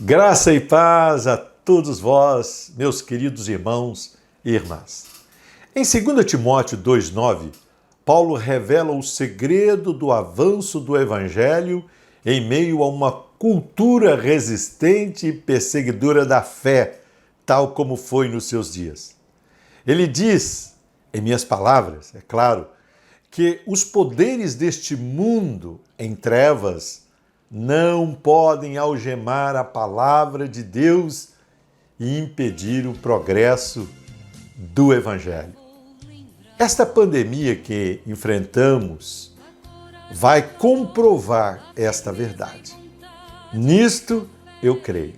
Graça e paz a todos vós, meus queridos irmãos e irmãs. Em 2 Timóteo 2,9, Paulo revela o segredo do avanço do Evangelho em meio a uma cultura resistente e perseguidora da fé, tal como foi nos seus dias. Ele diz, em minhas palavras, é claro, que os poderes deste mundo em trevas não podem algemar a palavra de Deus e impedir o progresso do Evangelho. Esta pandemia que enfrentamos vai comprovar esta verdade. Nisto eu creio.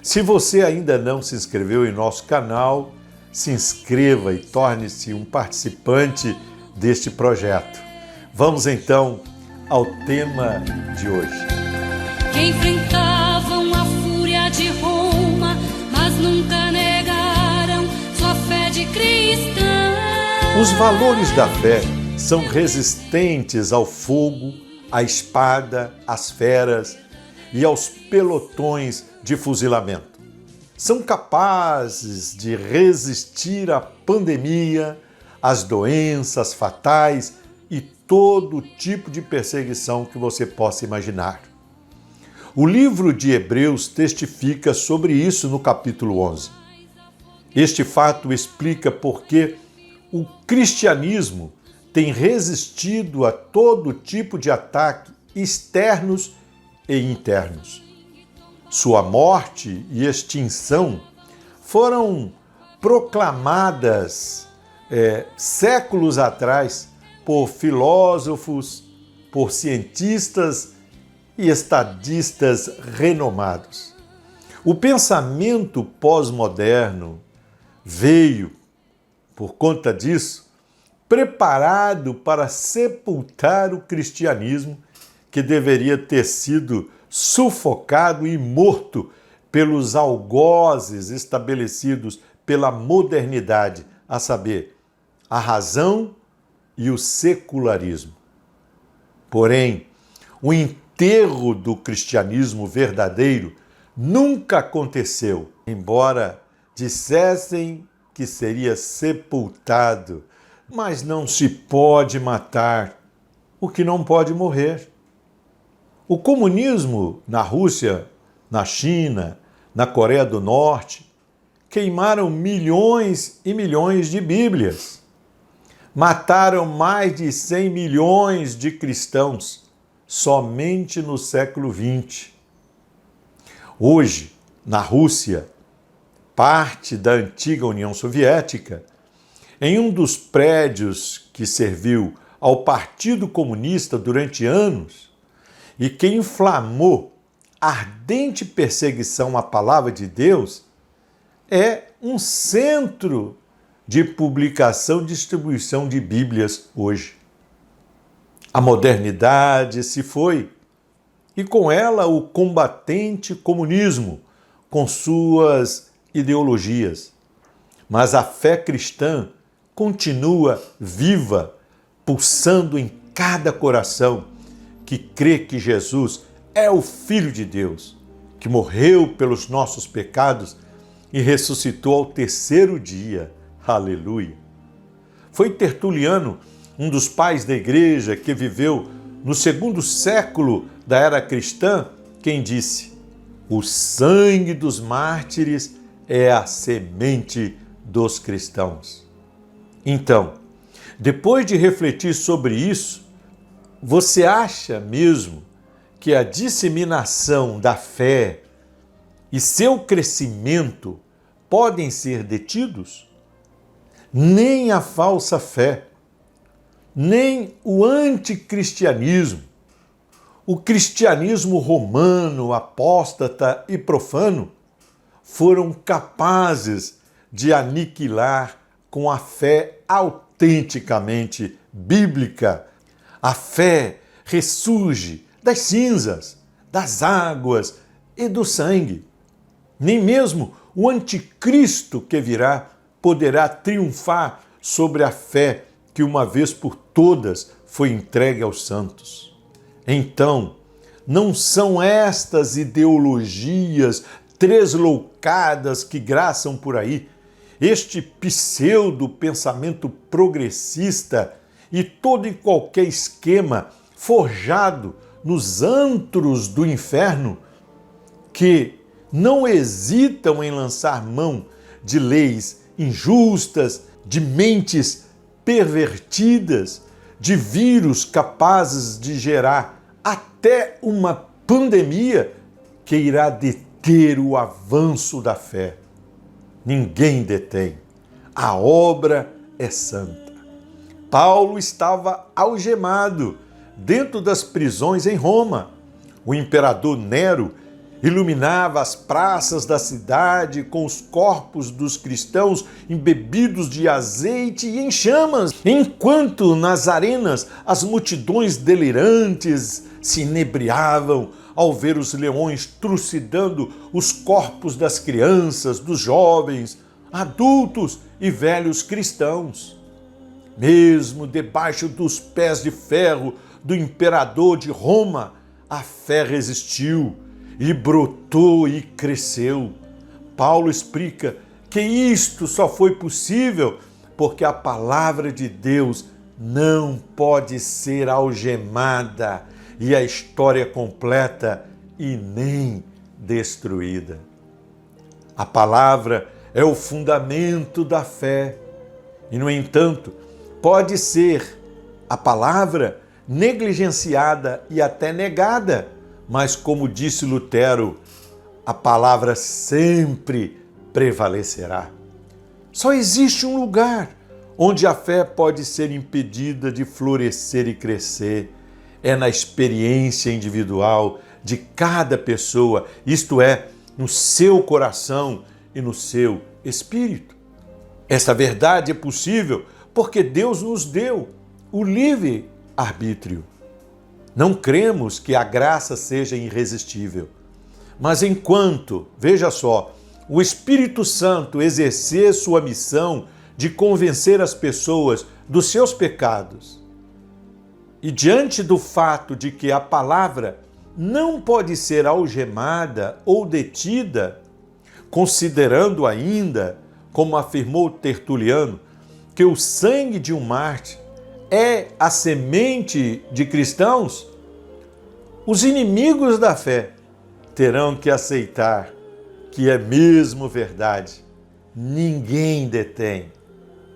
Se você ainda não se inscreveu em nosso canal, se inscreva e torne-se um participante deste projeto. Vamos então ao tema de hoje. Que enfrentavam a fúria de Roma, mas nunca negaram sua fé de cristão. Os valores da fé são resistentes ao fogo, à espada, às feras e aos pelotões de fuzilamento. São capazes de resistir à pandemia, às doenças fatais e todo tipo de perseguição que você possa imaginar. O livro de Hebreus testifica sobre isso no capítulo 11. Este fato explica por que o cristianismo tem resistido a todo tipo de ataque externos e internos. Sua morte e extinção foram proclamadas séculos atrás por filósofos, por cientistas e estadistas renomados. O pensamento pós-moderno veio, por conta disso, preparado para sepultar o cristianismo que deveria ter sido sufocado e morto pelos algozes estabelecidos pela modernidade, a saber, a razão e o secularismo. Porém, o enterro do cristianismo verdadeiro nunca aconteceu, embora dissessem que seria sepultado, mas não se pode matar o que não pode morrer. O comunismo na Rússia, na China, na Coreia do Norte, queimaram milhões e milhões de Bíblias. Mataram mais de 100 milhões de cristãos somente no século XX. Hoje, na Rússia, parte da antiga União Soviética, em um dos prédios que serviu ao Partido Comunista durante anos e que inflamou ardente perseguição à palavra de Deus, é um centro de publicação e distribuição de Bíblias hoje. A modernidade se foi, e com ela o combatente comunismo, com suas ideologias. Mas a fé cristã continua viva, pulsando em cada coração que crê que Jesus é o Filho de Deus, que morreu pelos nossos pecados e ressuscitou ao terceiro dia. Aleluia! Foi Tertuliano, um dos pais da igreja que viveu no segundo século da era cristã, quem disse: o sangue dos mártires é a semente dos cristãos. Então, depois de refletir sobre isso, você acha mesmo que a disseminação da fé e seu crescimento podem ser detidos? Nem a falsa fé, nem o anticristianismo, o cristianismo romano, apóstata e profano foram capazes de aniquilar com a fé autenticamente bíblica. A fé ressurge das cinzas, das águas e do sangue. Nem mesmo o anticristo que virá poderá triunfar sobre a fé que uma vez por todas foi entregue aos santos. Então, Não são estas ideologias tresloucadas que graçam por aí, este pseudo-pensamento progressista e todo e qualquer esquema forjado nos antros do inferno, que não hesitam em lançar mão de leis injustas, de mentes pervertidas, de vírus capazes de gerar até uma pandemia que irá deter o avanço da fé. Ninguém detém. A obra é santa. Paulo estava algemado dentro das prisões em Roma. O imperador Nero iluminava as praças da cidade com os corpos dos cristãos embebidos de azeite e em chamas, enquanto nas arenas as multidões delirantes se inebriavam ao ver os leões trucidando os corpos das crianças, dos jovens, adultos e velhos cristãos. Mesmo debaixo dos pés de ferro do imperador de Roma, a fé resistiu e brotou e cresceu. Paulo explica que isto só foi possível porque a palavra de Deus não pode ser algemada e a história completa e nem destruída. A palavra é o fundamento da fé e, no entanto, pode ser a palavra negligenciada e até negada, mas, como disse Lutero, a palavra sempre prevalecerá. Só existe um lugar onde a fé pode ser impedida de florescer e crescer. É na experiência individual de cada pessoa, isto é, no seu coração e no seu espírito. Essa verdade é possível porque Deus nos deu o livre-arbítrio. Não cremos que a graça seja irresistível, mas enquanto, veja só, o Espírito Santo exercer sua missão de convencer as pessoas dos seus pecados, e diante do fato de que a palavra não pode ser algemada ou detida, considerando ainda, como afirmou Tertuliano, que o sangue de um mártir é a semente de cristãos, os inimigos da fé terão que aceitar que é mesmo verdade. Ninguém detém,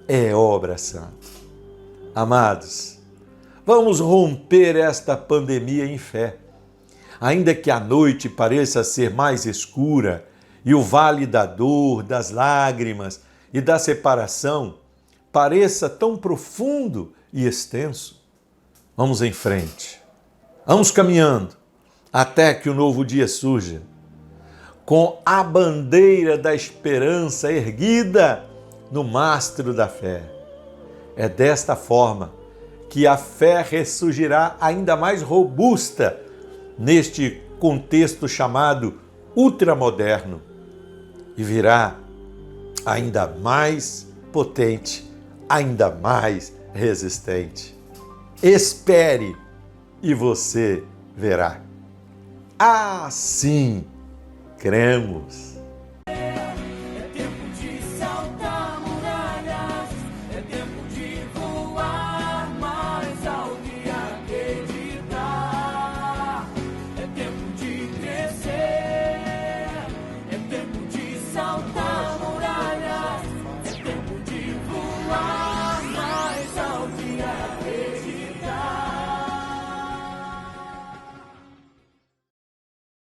é obra santa. Amados, vamos romper esta pandemia em fé. Ainda que a noite pareça ser mais escura e o vale da dor, das lágrimas e da separação pareça tão profundo e extenso, vamos em frente. Vamos caminhando até que o novo dia surja, com a bandeira da esperança erguida no mastro da fé. É desta forma que a fé ressurgirá ainda mais robusta neste contexto chamado ultramoderno e virá ainda mais potente, ainda mais resistente. Espere e você verá. Assim cremos.